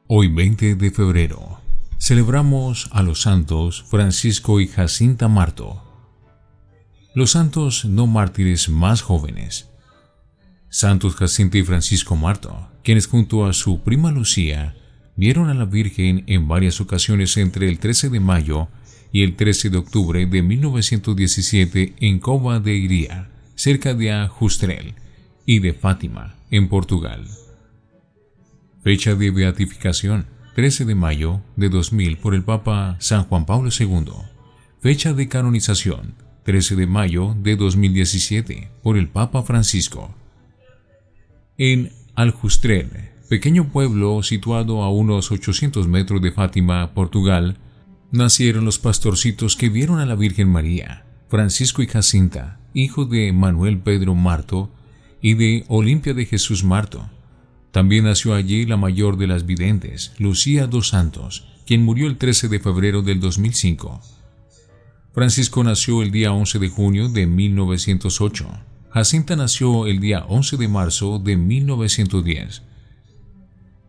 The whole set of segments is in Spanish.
Hoy 20 de febrero, celebramos a los santos Francisco y Jacinta Marto, los santos no mártires más jóvenes. Santos Jacinta y Francisco Marto, quienes junto a su prima Lucía vieron a la Virgen en varias ocasiones entre el 13 de mayo y el 13 de octubre de 1917 en Cova de Iria, cerca de Aljustrel, y de Fátima, en Portugal. Fecha de beatificación: 13 de mayo de 2000 por el Papa San Juan Pablo II. Fecha de canonización: 13 de mayo de 2017 por el Papa Francisco. En Aljustrel, pequeño pueblo situado a unos 800 metros de Fátima, Portugal, nacieron los pastorcitos que vieron a la Virgen María, Francisco y Jacinta, hijos de Manuel Pedro Marto y de Olimpia de Jesús Marto. También nació allí la mayor de las videntes, Lucía dos Santos, quien murió el 13 de febrero del 2005. Francisco nació el día 11 de junio de 1908. Jacinta nació el día 11 de marzo de 1910.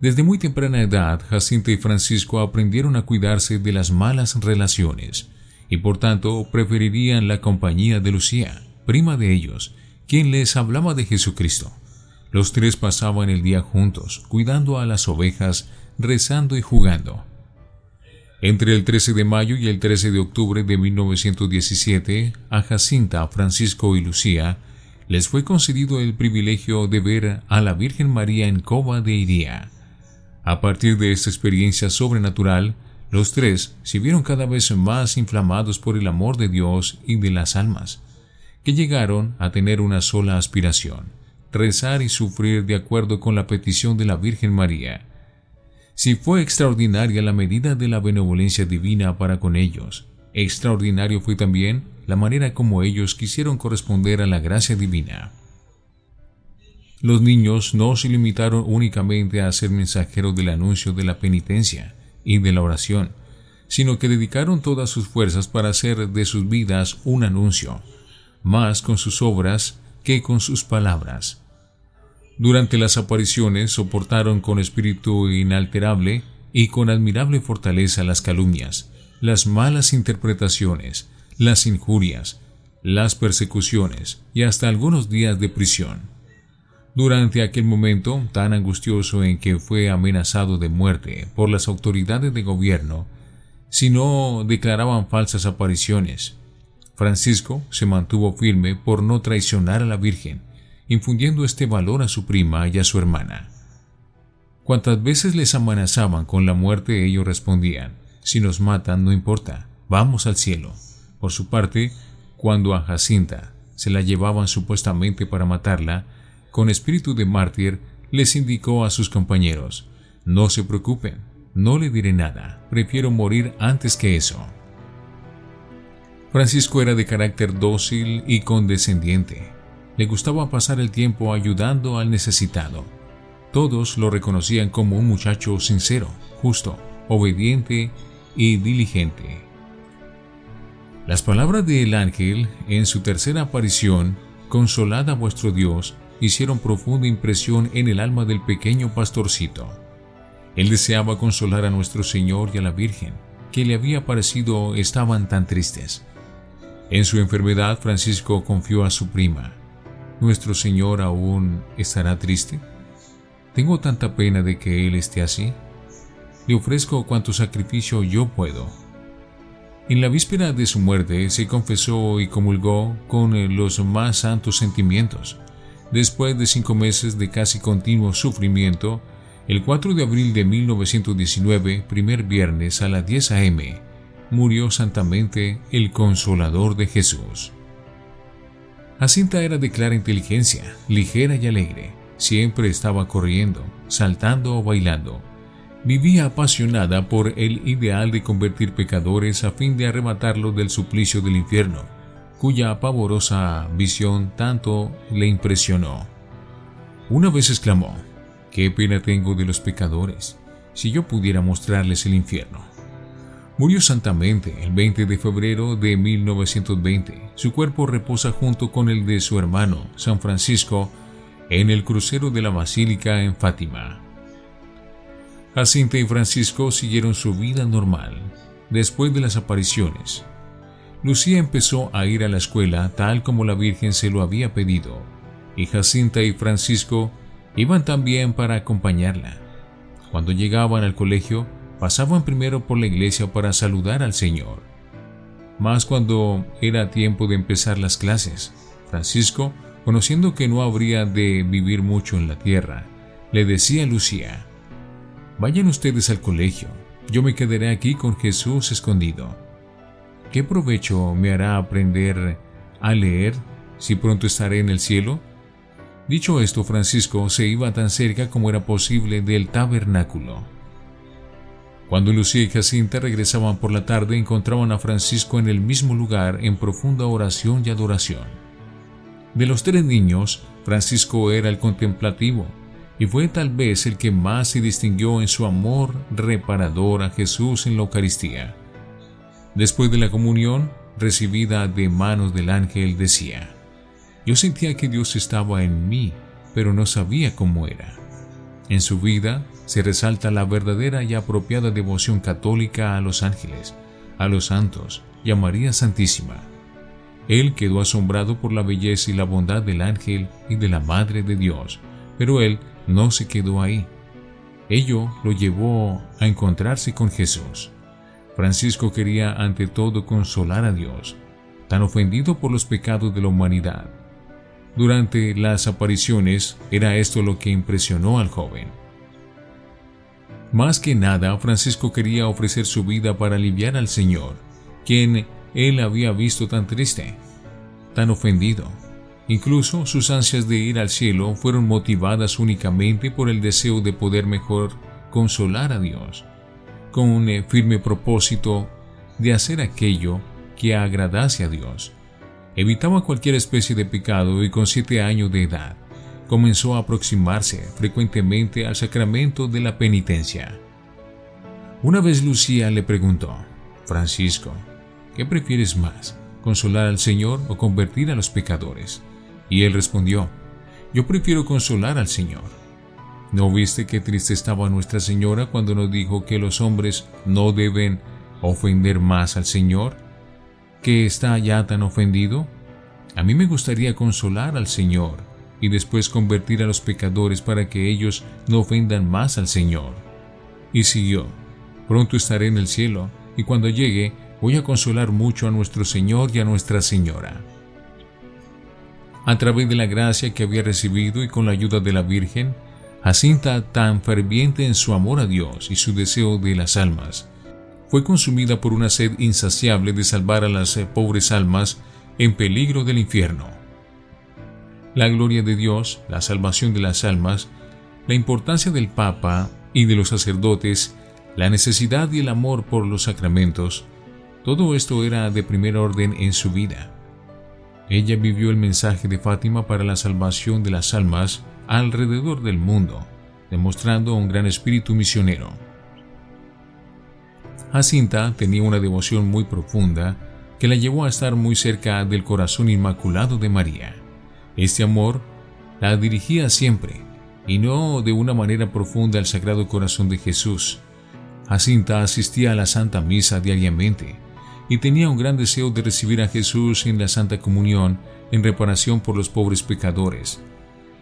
Desde muy temprana edad, Jacinta y Francisco aprendieron a cuidarse de las malas relaciones y por tanto preferirían la compañía de Lucía, prima de ellos, quien les hablaba de Jesucristo. Los tres pasaban el día juntos, cuidando a las ovejas, rezando y jugando. Entre el 13 de mayo y el 13 de octubre de 1917, a Jacinta, Francisco y Lucía les fue concedido el privilegio de ver a la Virgen María en Cova de Iria. A partir de esta experiencia sobrenatural, los tres se vieron cada vez más inflamados por el amor de Dios y de las almas, que llegaron a tener una sola aspiración: rezar y sufrir de acuerdo con la petición de la Virgen María. Si fue extraordinaria la medida de la benevolencia divina para con ellos, extraordinario fue también la manera como ellos quisieron corresponder a la gracia divina. Los niños no se limitaron únicamente a ser mensajeros del anuncio de la penitencia y de la oración, sino que dedicaron todas sus fuerzas para hacer de sus vidas un anuncio, más con sus obras que con sus palabras. Durante las apariciones soportaron con espíritu inalterable y con admirable fortaleza las calumnias, las malas interpretaciones, las injurias, las persecuciones y hasta algunos días de prisión. Durante aquel momento tan angustioso en que fue amenazado de muerte por las autoridades de gobierno si no declaraban falsas apariciones, Francisco se mantuvo firme por no traicionar a la Virgen, infundiendo este valor a su prima y a su hermana. Cuantas veces les amenazaban con la muerte, ellos respondían: si nos matan, no importa, vamos al cielo. Por su parte, cuando a Jacinta se la llevaban supuestamente para matarla, con espíritu de mártir les indicó a sus compañeros: no se preocupen, no le diré nada, prefiero morir antes que eso. Francisco era de carácter dócil y condescendiente. Le gustaba pasar el tiempo ayudando al necesitado. Todos lo reconocían como un muchacho sincero, justo, obediente y diligente. Las palabras del ángel en su tercera aparición, consolad a vuestro Dios, hicieron profunda impresión en el alma del pequeño pastorcito. Él deseaba consolar a nuestro Señor y a la Virgen, que le había parecido estaban tan tristes. En su enfermedad, Francisco confió a su prima: ¿nuestro Señor aún estará triste? Tengo tanta pena de que Él esté así. Le ofrezco cuanto sacrificio yo puedo. En la víspera de su muerte se confesó y comulgó con los más santos sentimientos. Después de 5 meses de casi continuo sufrimiento, el 4 de abril de 1919, primer viernes a las 10 a.m., murió santamente el Consolador de Jesús. Jacinta era de clara inteligencia, ligera y alegre. Siempre estaba corriendo, saltando o bailando. Vivía apasionada por el ideal de convertir pecadores a fin de arrebatarlos del suplicio del infierno, cuya pavorosa visión tanto le impresionó. Una vez exclamó: «¡Qué pena tengo de los pecadores! Si yo pudiera mostrarles el infierno». Murió santamente el 20 de febrero de 1920. Su cuerpo reposa junto con el de su hermano, San Francisco, en el crucero de la Basílica en Fátima. Jacinta y Francisco siguieron su vida normal después de las apariciones. Lucía empezó a ir a la escuela tal como la Virgen se lo había pedido, y Jacinta y Francisco iban también para acompañarla. Cuando llegaban al colegio, pasaban primero por la iglesia para saludar al Señor. Mas cuando era tiempo de empezar las clases, Francisco, conociendo que no habría de vivir mucho en la tierra, le decía a Lucía: «Vayan ustedes al colegio, yo me quedaré aquí con Jesús escondido. ¿Qué provecho me hará aprender a leer si pronto estaré en el cielo?». Dicho esto, Francisco se iba tan cerca como era posible del tabernáculo. Cuando Lucía y Jacinta regresaban por la tarde, encontraban a Francisco en el mismo lugar en profunda oración y adoración. De los 3 niños, Francisco era el contemplativo, y fue tal vez el que más se distinguió en su amor reparador a Jesús en la Eucaristía. Después de la comunión, recibida de manos del ángel, decía: «Yo sentía que Dios estaba en mí, pero no sabía cómo era». En su vida se resalta la verdadera y apropiada devoción católica a los ángeles, a los santos y a María Santísima. Él quedó asombrado por la belleza y la bondad del ángel y de la Madre de Dios, pero él no se quedó ahí. Ello lo llevó a encontrarse con Jesús. Francisco quería ante todo consolar a Dios, tan ofendido por los pecados de la humanidad. Durante las apariciones era esto lo que impresionó al joven. Más que nada, Francisco quería ofrecer su vida para aliviar al Señor, quien él había visto tan triste, tan ofendido. Incluso sus ansias de ir al cielo fueron motivadas únicamente por el deseo de poder mejor consolar a Dios, con un firme propósito de hacer aquello que agradase a Dios. Evitaba cualquier especie de pecado y con 7 años de edad comenzó a aproximarse frecuentemente al sacramento de la penitencia. Una vez Lucía le preguntó: «Francisco, ¿qué prefieres más, consolar al Señor o convertir a los pecadores?». Y él respondió: «Yo prefiero consolar al Señor». ¿No viste qué triste estaba Nuestra Señora cuando nos dijo que los hombres no deben ofender más al Señor, que está ya tan ofendido? A mí me gustaría consolar al Señor y después convertir a los pecadores para que ellos no ofendan más al Señor». Y siguió: «Pronto estaré en el cielo, y cuando llegue voy a consolar mucho a nuestro Señor y a Nuestra Señora». A través de la gracia que había recibido y con la ayuda de la Virgen, Jacinta, tan ferviente en su amor a Dios y su deseo de las almas, fue consumida por una sed insaciable de salvar a las pobres almas en peligro del infierno. La gloria de Dios, la salvación de las almas, la importancia del Papa y de los sacerdotes, la necesidad y el amor por los sacramentos, todo esto era de primer orden en su vida. Ella vivió el mensaje de Fátima para la salvación de las almas alrededor del mundo, demostrando un gran espíritu misionero. Jacinta tenía una devoción muy profunda que la llevó a estar muy cerca del corazón inmaculado de María. Este amor la dirigía siempre, y no de una manera profunda, al Sagrado Corazón de Jesús. Jacinta asistía a la Santa Misa diariamente y tenía un gran deseo de recibir a Jesús en la Santa Comunión en reparación por los pobres pecadores.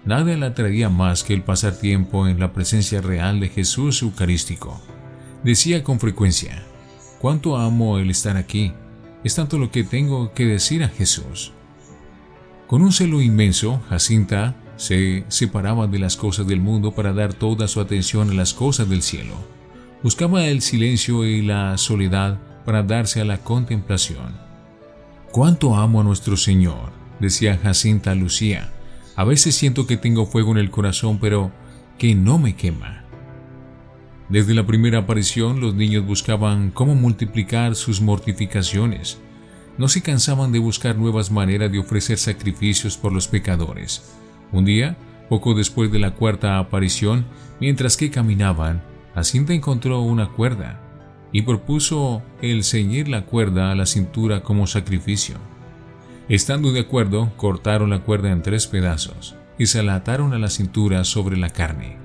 Nada la atraía más que el pasar tiempo en la presencia real de Jesús Eucarístico. Decía con frecuencia: «Cuánto amo el estar aquí, es tanto lo que tengo que decir a Jesús». Con un celo inmenso, Jacinta se separaba de las cosas del mundo para dar toda su atención a las cosas del cielo. Buscaba el silencio y la soledad para darse a la contemplación. «Cuánto amo a nuestro Señor», decía Jacinta a Lucía. «A veces siento que tengo fuego en el corazón, pero que no me quema». Desde la primera aparición, los niños buscaban cómo multiplicar sus mortificaciones. No se cansaban de buscar nuevas maneras de ofrecer sacrificios por los pecadores. Un día, poco después de la 4ª aparición, mientras que caminaban, Jacinta encontró una cuerda y propuso el ceñir la cuerda a la cintura como sacrificio. Estando de acuerdo, cortaron la cuerda en 3 pedazos y se la ataron a la cintura sobre la carne.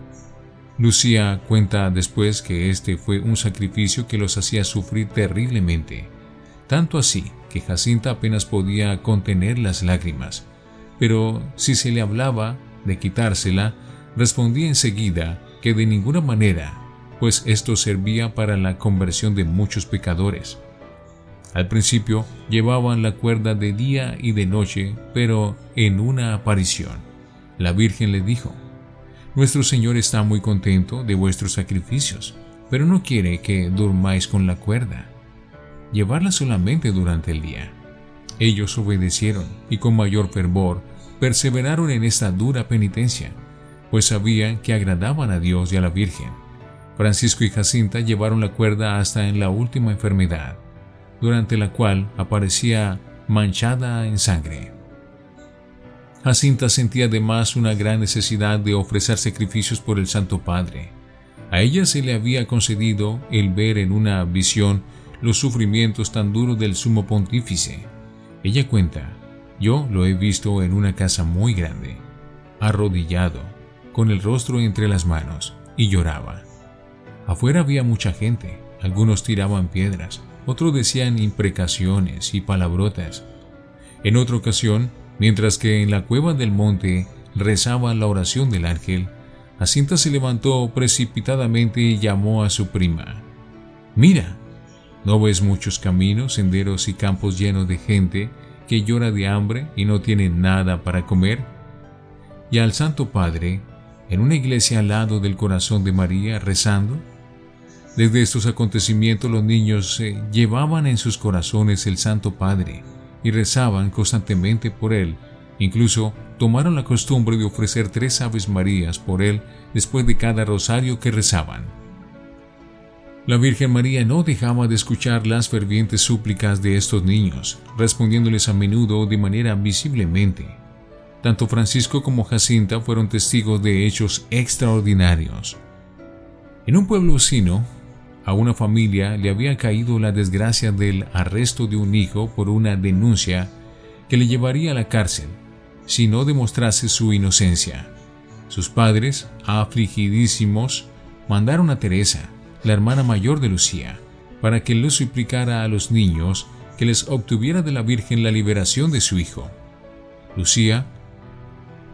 Lucía cuenta después que este fue un sacrificio que los hacía sufrir terriblemente, tanto así que Jacinta apenas podía contener las lágrimas, pero si se le hablaba de quitársela, respondía enseguida que de ninguna manera, pues esto servía para la conversión de muchos pecadores. Al principio llevaban la cuerda de día y de noche, pero en una aparición, la Virgen le dijo: «Nuestro Señor está muy contento de vuestros sacrificios, pero no quiere que durmáis con la cuerda. Llevarla solamente durante el día». Ellos obedecieron y con mayor fervor perseveraron en esta dura penitencia, pues sabían que agradaban a Dios y a la Virgen. Francisco y Jacinta llevaron la cuerda hasta en la última enfermedad, durante la cual aparecía manchada en sangre. Jacinta sentía además una gran necesidad de ofrecer sacrificios por el Santo Padre. A ella se le había concedido el ver en una visión los sufrimientos tan duros del Sumo Pontífice. Ella cuenta: «Yo lo he visto en una casa muy grande, arrodillado, con el rostro entre las manos, y lloraba. Afuera había mucha gente, algunos tiraban piedras, otros decían imprecaciones y palabrotas. En otra ocasión, mientras que en la cueva del monte rezaba la oración del ángel, Jacinta se levantó precipitadamente y llamó a su prima: «Mira, ¿no ves muchos caminos, senderos y campos llenos de gente que llora de hambre y no tiene nada para comer? Y al Santo Padre, en una iglesia al lado del corazón de María, rezando». Desde estos acontecimientos los niños llevaban en sus corazones el Santo Padre y rezaban constantemente por él. Incluso tomaron la costumbre de ofrecer 3 Aves Marías por él después de cada rosario que rezaban. La Virgen María no dejaba de escuchar las fervientes súplicas de estos niños, respondiéndoles a menudo de manera visiblemente. Tanto Francisco como Jacinta fueron testigos de hechos extraordinarios. En un pueblo vecino, a una familia le había caído la desgracia del arresto de un hijo por una denuncia que le llevaría a la cárcel si no demostrase su inocencia. Sus padres, afligidísimos, mandaron a Teresa, la hermana mayor de Lucía, para que le suplicara a los niños que les obtuviera de la Virgen la liberación de su hijo. Lucía,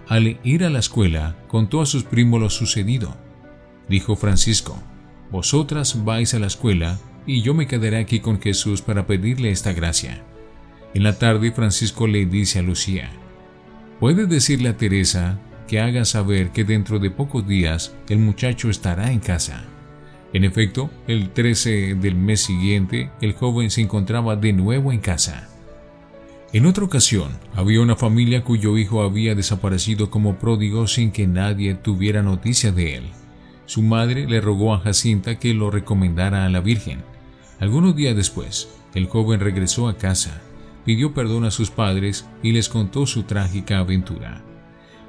al ir a la escuela, contó a sus primos lo sucedido. Dijo Francisco: «Vosotras vais a la escuela y yo me quedaré aquí con Jesús para pedirle esta gracia». En la tarde Francisco le dice a Lucía: «Puedes decirle a Teresa que haga saber que dentro de pocos días el muchacho estará en casa». En efecto, el 13 del mes siguiente el joven se encontraba de nuevo en casa. En otra ocasión, había una familia cuyo hijo había desaparecido como pródigo sin que nadie tuviera noticia de él. Su madre le rogó a Jacinta que lo recomendara a la Virgen. Algunos días después, el joven regresó a casa, pidió perdón a sus padres y les contó su trágica aventura.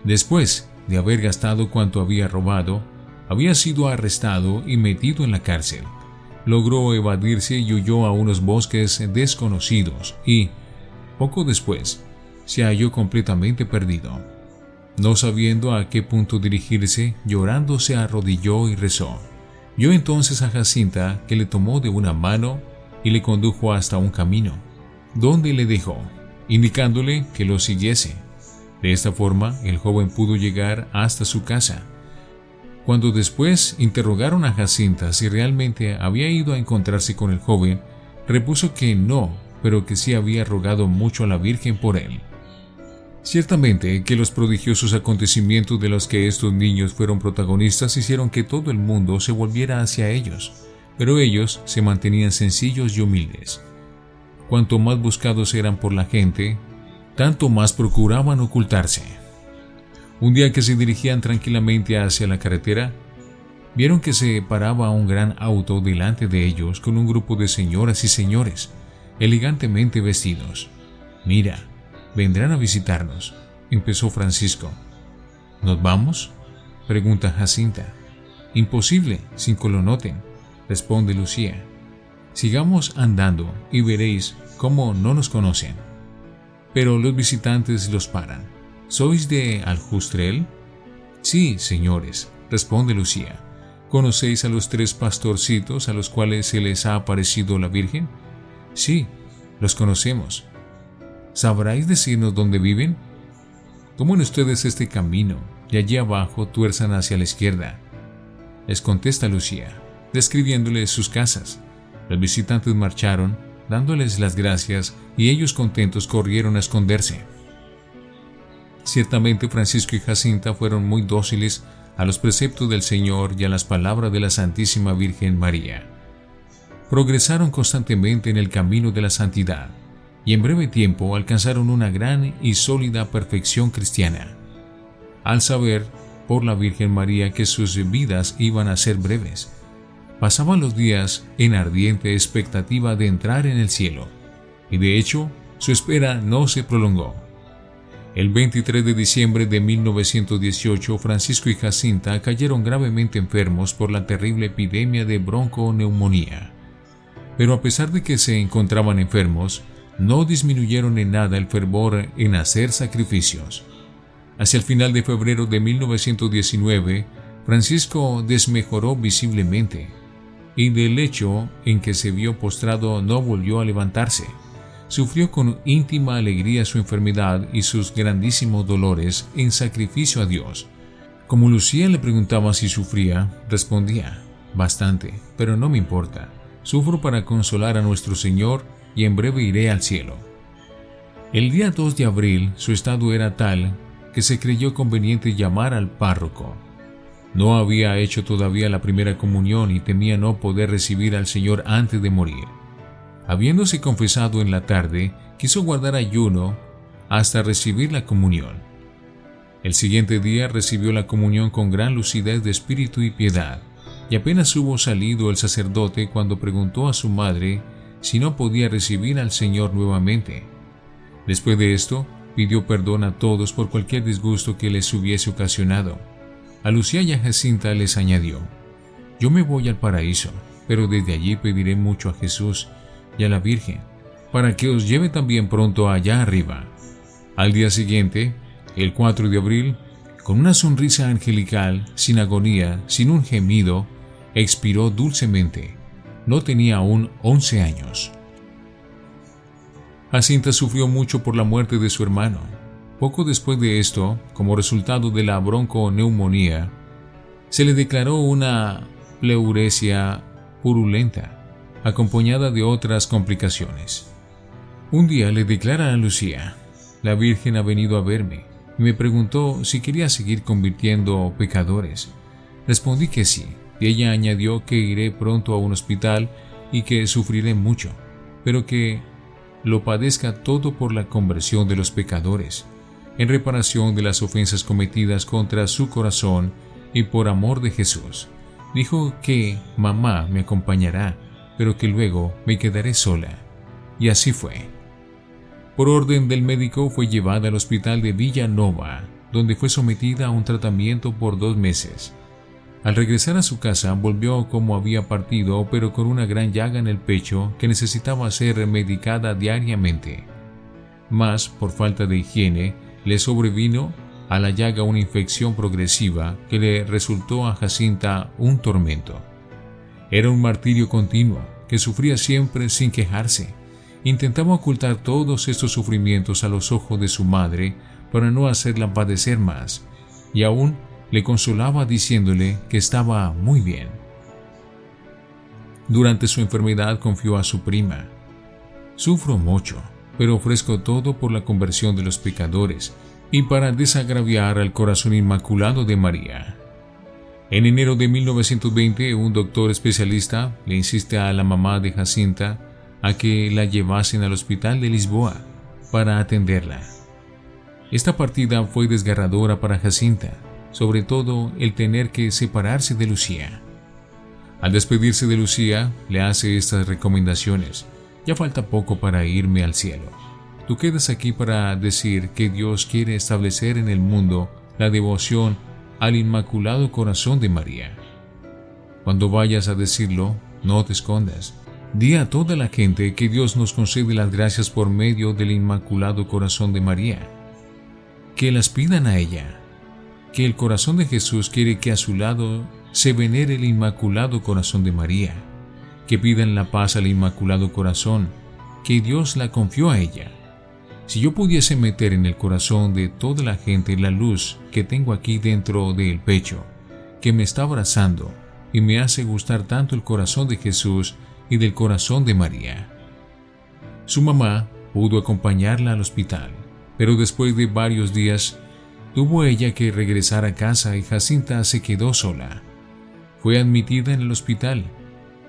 Después de haber gastado cuanto había robado, había sido arrestado y metido en la cárcel. Logró evadirse y huyó a unos bosques desconocidos y, poco después, se halló completamente perdido. No sabiendo a qué punto dirigirse, llorando se arrodilló y rezó. Vio entonces a Jacinta, que le tomó de una mano y le condujo hasta un camino, donde le dejó, indicándole que lo siguiese. De esta forma, el joven pudo llegar hasta su casa. Cuando después interrogaron a Jacinta si realmente había ido a encontrarse con el joven, repuso que no, pero que sí había rogado mucho a la Virgen por él. Ciertamente que los prodigiosos acontecimientos de los que estos niños fueron protagonistas hicieron que todo el mundo se volviera hacia ellos, pero ellos se mantenían sencillos y humildes. Cuanto más buscados eran por la gente, tanto más procuraban ocultarse. Un día que se dirigían tranquilamente hacia la carretera, vieron que se paraba un gran auto delante de ellos con un grupo de señoras y señores, elegantemente vestidos. «Mira, vendrán a visitarnos», empezó Francisco. «¿Nos vamos?», pregunta Jacinta. «Imposible, sin que lo noten», responde Lucía. «Sigamos andando y veréis cómo no nos conocen». Pero los visitantes los paran. ¿sois de Aljustrel? Sí, señores, responde Lucía. ¿Conocéis a los 3 pastorcitos a los cuales se les ha aparecido la Virgen? Sí, los conocemos. ¿Sabráis decirnos dónde viven? Tomen ustedes este camino y allí abajo tuerzan hacia la izquierda. Les contesta Lucía, describiéndoles sus casas. Los visitantes marcharon, dándoles las gracias, y ellos contentos corrieron a esconderse. Ciertamente Francisco y Jacinta fueron muy dóciles a los preceptos del Señor y a las palabras de la Santísima Virgen María. Progresaron constantemente en el camino de la santidad, y en breve tiempo alcanzaron una gran y sólida perfección cristiana, al saber por la Virgen María que sus vidas iban a ser breves. Pasaban los días en ardiente expectativa de entrar en el cielo, y de hecho su espera no se prolongó. El 23 de diciembre de 1918, Francisco y Jacinta cayeron gravemente enfermos por la terrible epidemia de bronconeumonía. Pero a pesar de que se encontraban enfermos, no disminuyeron en nada el fervor en hacer sacrificios. Hacia el final de febrero de 1919, Francisco desmejoró visiblemente, y del lecho en que se vio postrado no volvió a levantarse. Sufrió con íntima alegría su enfermedad y sus grandísimos dolores en sacrificio a Dios. Como Lucía le preguntaba si sufría, respondía: bastante, pero no me importa. Sufro para consolar a nuestro Señor y en breve iré al cielo. El día 2 de abril su estado era tal que se creyó conveniente llamar al párroco. No había hecho todavía la primera comunión y temía no poder recibir al Señor antes de morir. Habiéndose confesado en la tarde, quiso guardar ayuno hasta recibir la comunión. El siguiente día recibió la comunión con gran lucidez de espíritu y piedad, y apenas hubo salido el sacerdote cuando preguntó a su madre si no podía recibir al Señor nuevamente. Después de esto, pidió perdón a todos por cualquier disgusto que les hubiese ocasionado. A Lucía y a Jacinta les añadió: yo me voy al paraíso, pero desde allí pediré mucho a Jesús y a la Virgen, para que os lleve también pronto allá arriba. Al día siguiente, el 4 de abril, con una sonrisa angelical, sin agonía, sin un gemido, expiró dulcemente. No tenía aún 11 años. Jacinta sufrió mucho por la muerte de su hermano. Poco después de esto, como resultado de la bronconeumonía, se le declaró una pleuresia purulenta, acompañada de otras complicaciones. Un día le declara a Lucía: la Virgen ha venido a verme y me preguntó si quería seguir convirtiendo pecadores. Respondí que sí, y ella añadió que iré pronto a un hospital y que sufriré mucho, pero que lo padezca todo por la conversión de los pecadores, en reparación de las ofensas cometidas contra su corazón y por amor de Jesús. Dijo que mamá me acompañará, pero que luego me quedaré sola. Y así fue. Por orden del médico fue llevada al hospital de Villanova, donde fue sometida a un tratamiento por 2 meses. Al regresar a su casa volvió como había partido, pero con una gran llaga en el pecho que necesitaba ser medicada diariamente. Mas, por falta de higiene, le sobrevino a la llaga una infección progresiva que le resultó a Jacinta un tormento. Era un martirio continuo que sufría siempre sin quejarse. Intentaba ocultar todos estos sufrimientos a los ojos de su madre para no hacerla padecer más, y aún le consolaba diciéndole que estaba muy bien. Durante su enfermedad confió a su prima: sufro mucho, pero ofrezco todo por la conversión de los pecadores y para desagraviar al corazón inmaculado de María. En enero de 1920, un doctor especialista le insiste a la mamá de Jacinta a que la llevasen al hospital de Lisboa para atenderla. Esta partida fue desgarradora para Jacinta, sobre todo el tener que separarse de Lucía. Al despedirse de Lucía, le hace estas recomendaciones: ya falta poco para irme al cielo. Tú quedas aquí para decir que Dios quiere establecer en el mundo la devoción al Inmaculado Corazón de María. Cuando vayas a decirlo, no te escondas. Di a toda la gente que Dios nos concede las gracias por medio del Inmaculado Corazón de María. que las pidan a ella, que el corazón de Jesús quiere que a su lado se venere el Inmaculado Corazón de María, que pidan la paz al Inmaculado Corazón, que Dios la confió a ella. Si yo pudiese meter en el corazón de toda la gente la luz que tengo aquí dentro del pecho, que me está abrazando y me hace gustar tanto el corazón de Jesús y del corazón de María. Su mamá pudo acompañarla al hospital, pero después de varios días tuvo ella que regresar a casa y Jacinta se quedó sola. Fue admitida en el hospital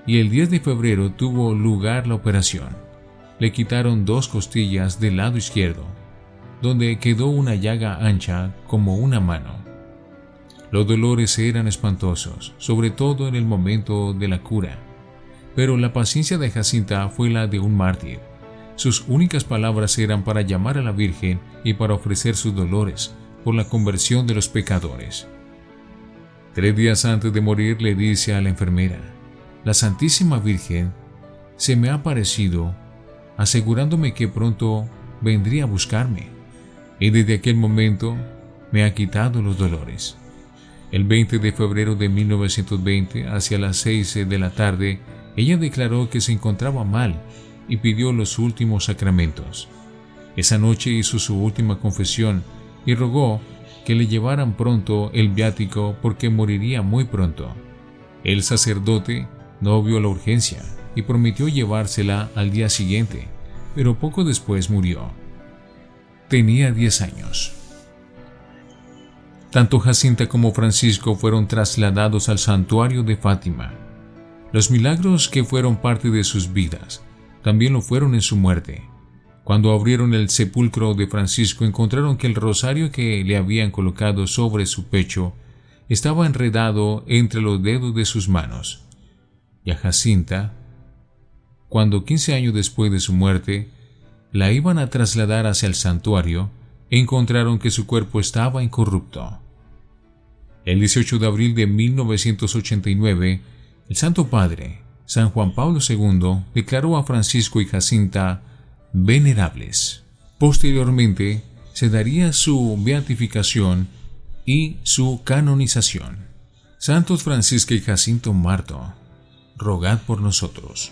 y el 10 de febrero tuvo lugar la operación. Le quitaron 2 costillas del lado izquierdo, donde quedó una llaga ancha como una mano. Los dolores eran espantosos, sobre todo en el momento de la cura, pero la paciencia de Jacinta fue la de un mártir. Sus únicas palabras eran para llamar a la Virgen y para ofrecer sus dolores por la conversión de los pecadores. 3 días antes de morir le dice a la enfermera: «La Santísima Virgen se me ha aparecido asegurándome que pronto vendría a buscarme, y desde aquel momento me ha quitado los dolores». El 20 de febrero de 1920, hacia las 6 de la tarde, ella declaró que se encontraba mal y pidió los últimos sacramentos. Esa noche hizo su última confesión y rogó que le llevaran pronto el viático porque moriría muy pronto. El sacerdote no vio la urgencia y prometió llevársela al día siguiente, pero poco después murió. Tenía 10 años. Tanto Jacinta como Francisco fueron trasladados al santuario de Fátima. Los milagros que fueron parte de sus vidas también lo fueron en su muerte. Cuando abrieron el sepulcro de Francisco, encontraron que el rosario que le habían colocado sobre su pecho estaba enredado entre los dedos de sus manos. Y a Jacinta, cuando 15 años después de su muerte la iban a trasladar hacia el santuario, encontraron que su cuerpo estaba incorrupto. El 18 de abril de 1989, el Santo Padre, San Juan Pablo II, declaró a Francisco y Jacinta venerables. Posteriormente, se daría su beatificación y su canonización. Santos Francisco y Jacinto Marto, rogad por nosotros.